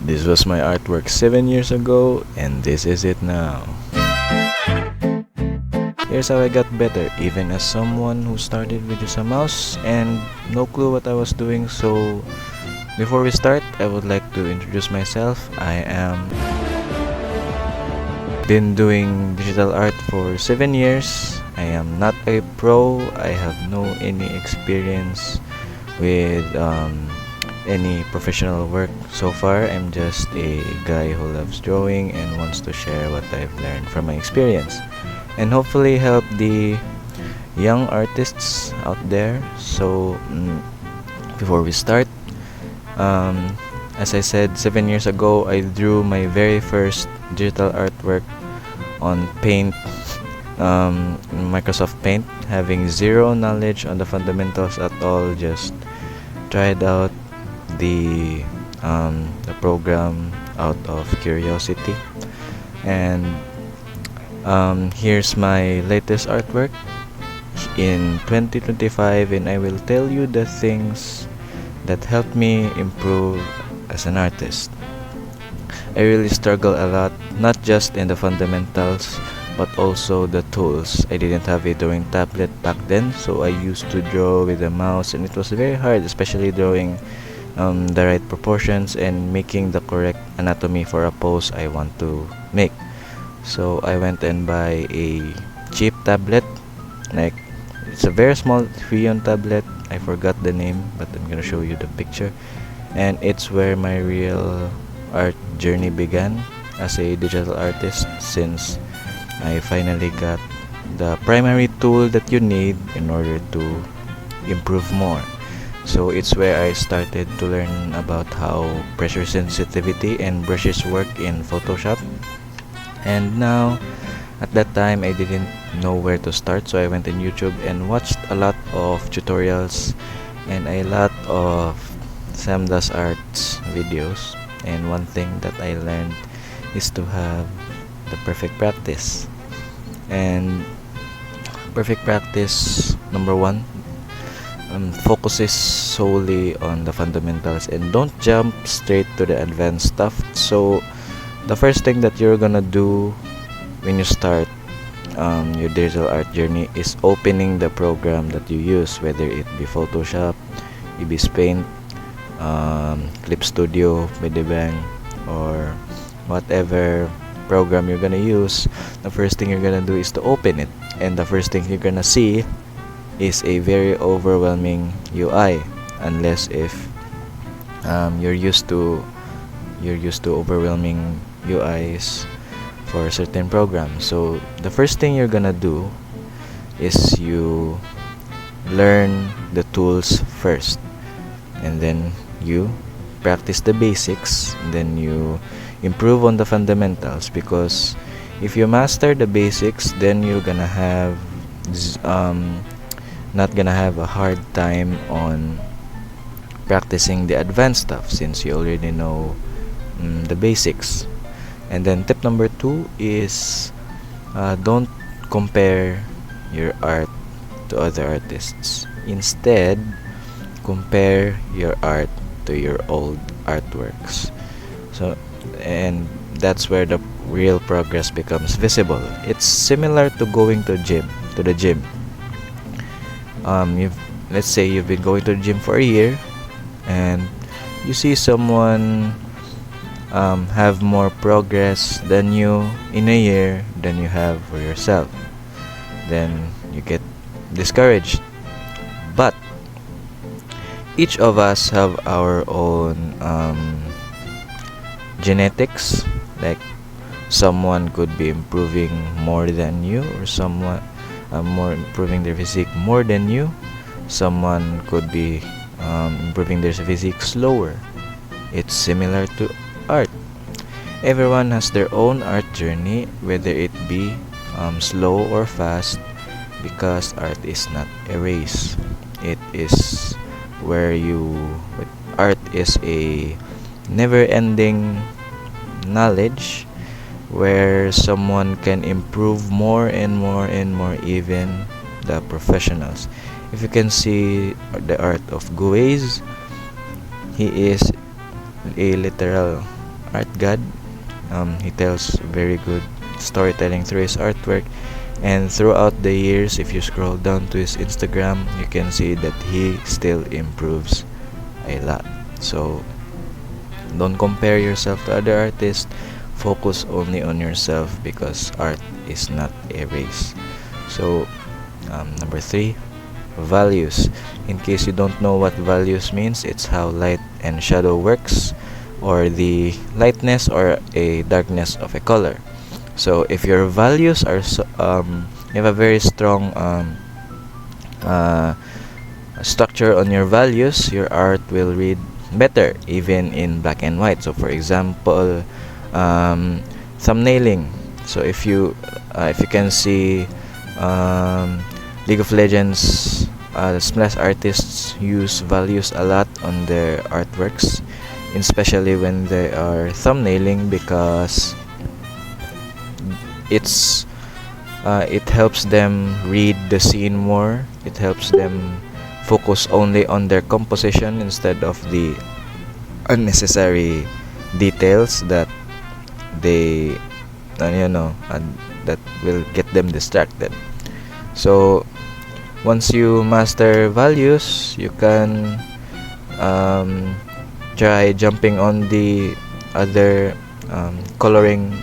This was my artwork 7 years ago, and this is it now. Here's how I got better, even as someone who started with just a mouse and no clue what I was doing. So before we start, I would like to introduce myself. I am been doing digital art for 7 years. I am not a pro. I have no any experience with any professional work so far. I'm just a guy who loves drawing and wants to share what I've learned from my experience and hopefully help the young artists out there. So before we start, as I said, 7 years ago I drew my very first digital artwork on Paint, Microsoft Paint, having zero knowledge on the fundamentals at all. Just tried out the program out of curiosity, and here's my latest artwork in 2025, and I will tell you the things that helped me improve as an artist. I really struggle a lot, not just in the fundamentals but also the tools. I didn't have a drawing tablet back then, so I used to draw with a mouse, and it was very hard, especially drawing the right proportions and making the correct anatomy for a pose I want to make. So I went and buy a cheap tablet, like it's a very small 3-on tablet. I forgot the name, but I'm gonna show you the picture, and it's where my real art journey began as a digital artist, since I finally got the primary tool that you need in order to improve more. So it's where I started to learn about how pressure sensitivity and brushes work in Photoshop. And now, at that time, I didn't know where to start, so I went on YouTube and watched a lot of tutorials and a lot of Sam Does Arts videos. And one thing that I learned is to have the perfect practice. And perfect practice, number one, focuses solely on the fundamentals and don't jump straight to the advanced stuff. So the first thing that you're gonna do when you start your digital art journey is opening the program that you use, whether it be Photoshop, EBS Paint, Clip Studio, Medibang, or whatever program you're gonna use. The first thing you're gonna do is to open it, and the first thing you're gonna see is a very overwhelming UI, unless if you're used to overwhelming UIs for certain programs. So the first thing you're gonna do is you learn the tools first, and then you practice the basics, and then you improve on the fundamentals, because if you master the basics, then you're gonna have not gonna have a hard time on practicing the advanced stuff, since you already know the basics. And then tip number 2 is don't compare your art to other artists. Instead, compare your art to your old artworks. So, and that's where the real progress becomes visible. It's similar to going to the gym. Let's say you've been going to the gym for a year, and you see someone have more progress than you in a year than you have for yourself. Then you get discouraged. But each of us have our own genetics. Like someone could be improving more than you, or someone more improving their physique more than you. Someone could be improving their physique slower. It's similar to art. Everyone has their own art journey, whether it be slow or fast, because art is not a race. It is art is a never-ending knowledge where someone can improve more and more and more, even the professionals. If you can see the art of Guiz, he is a literal art god. He tells very good storytelling through his artwork, and throughout the years, if you scroll down to his Instagram, you can see that he still improves a lot. So don't compare yourself to other artists. Focus only on yourself, because art is not a race. So number 3, values. In case you don't know what values means, it's how light and shadow works, or the lightness or a darkness of a color. So if your values are you have a very strong structure on your values, your art will read better even in black and white. So for example, thumbnailing. So if you can see, League of Legends splash artists use values a lot on their artworks, especially when they are thumbnailing, because it helps them read the scene more. It helps them focus only on their composition instead of the unnecessary details that they that will get them distracted. So once you master values, you can try jumping on the other coloring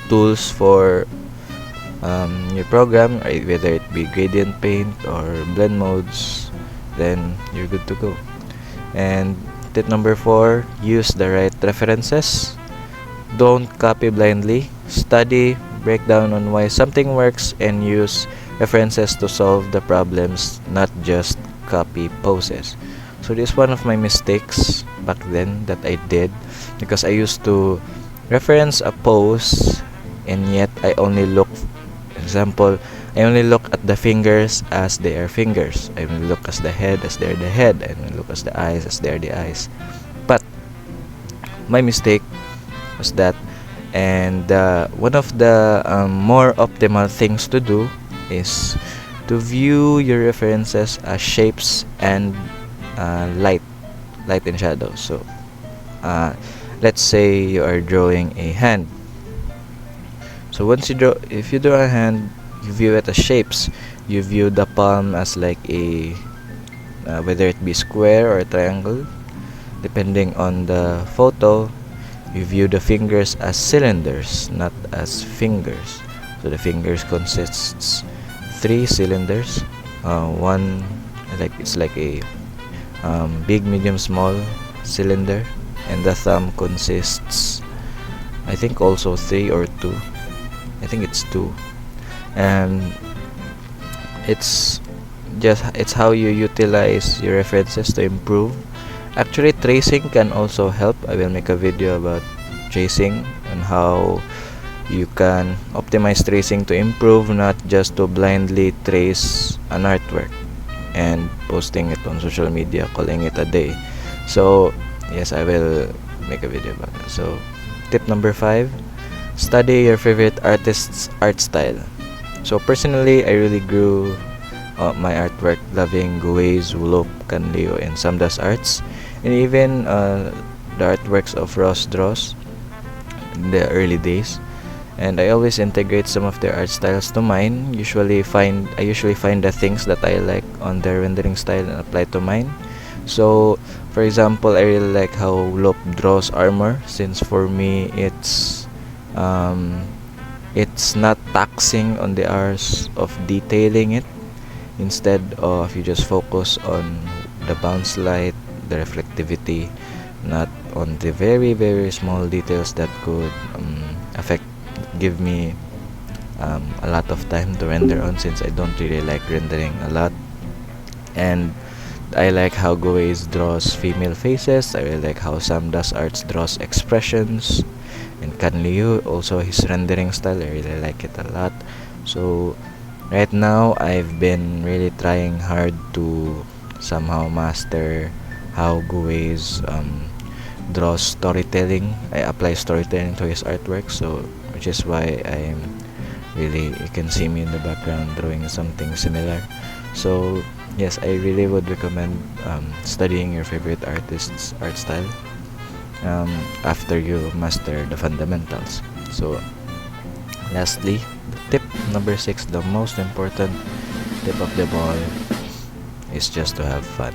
tools for your program, whether it be gradient paint or blend modes. Then you're good to go. And tip number 4, use the right references. Don't copy blindly. Study, break down on why something works, and use references to solve the problems, not just copy poses. So this is one of my mistakes back then that I did, because I used to reference a pose, and yet I only look at the fingers as they are fingers. I only look at the head as they're the head. I only look at the eyes as they're the eyes. But my mistake was that, and one of the more optimal things to do is to view your references as shapes and light and shadow. So let's say you are drawing a hand. So if you draw a hand, you view it as shapes. You view the palm as like a whether it be square or a triangle, depending on the photo. You view the fingers as cylinders, not as fingers. So the fingers consists 3 cylinders. One it's like a big, medium, small cylinder, and the thumb consists, I think, also 3 or 2. I think it's 2. And it's how you utilize your references to improve. Actually, tracing can also help. I will make a video about tracing and how you can optimize tracing to improve, not just to blindly trace an artwork and posting it on social media, calling it a day. So yes, I will make a video about that. So tip number 5, study your favorite artist's art style. So personally, I really grew my artwork loving Guwei's, Wulop, Canleo, and Samdas arts, and even the artworks of Ross Dross in the early days. And I always integrate some of their art styles to mine. I usually find the things that I like on their rendering style and apply to mine. So for example, I really like how Wulop draws armor, since for me it's not taxing on the hours of detailing it. Instead of, you just focus on the bounce light, the reflectivity, not on the very, very small details that could give me a lot of time to render on, since I don't really like rendering a lot. And I like how Guwei's draws female faces. I really like how Samdas Arts draws expressions. And Canliu, also his rendering style, I really like it a lot. So right now, I've been really trying hard to somehow master how Guwei's draws storytelling. I apply storytelling to his artwork, so which is why you can see me in the background drawing something similar. So yes, I really would recommend studying your favorite artist's art style. after you master the fundamentals. So lastly, the tip number 6, the most important tip of them all, is just to have fun.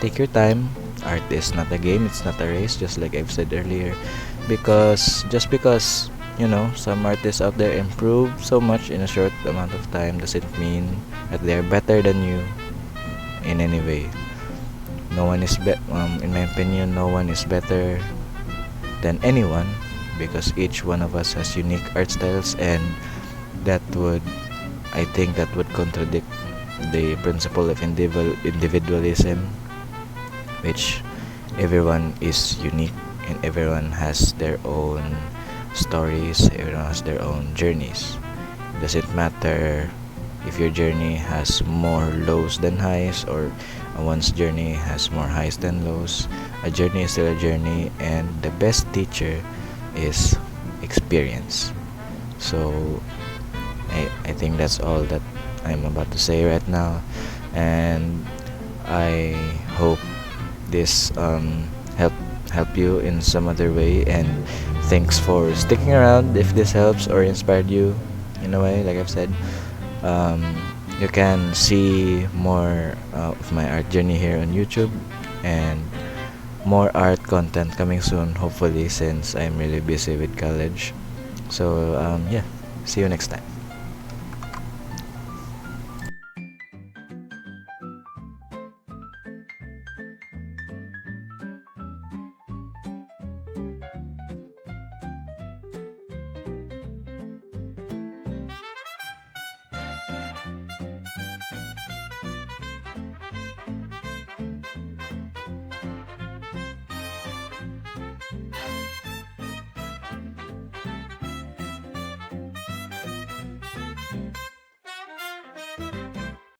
Take your time. Art is not a game, it's not a race, just like I've said earlier. Because some artists out there improve so much in a short amount of time doesn't mean that they're better than you in any way. No one is in my opinion, no one is better than anyone, because each one of us has unique art styles, and that would I think that would contradict the principle of individualism, which everyone is unique and everyone has their own stories, everyone has their own journeys. It doesn't matter if your journey has more lows than highs, or one's journey has more highs than lows. A journey is still a journey, and the best teacher is experience. So I think that's all that I'm about to say right now, and I hope this help you in some other way, and thanks for sticking around. If this helps or inspired you in a way, like I've said, you can see more of my art journey here on YouTube, and more art content coming soon, hopefully, since I'm really busy with college. So yeah, see you next time.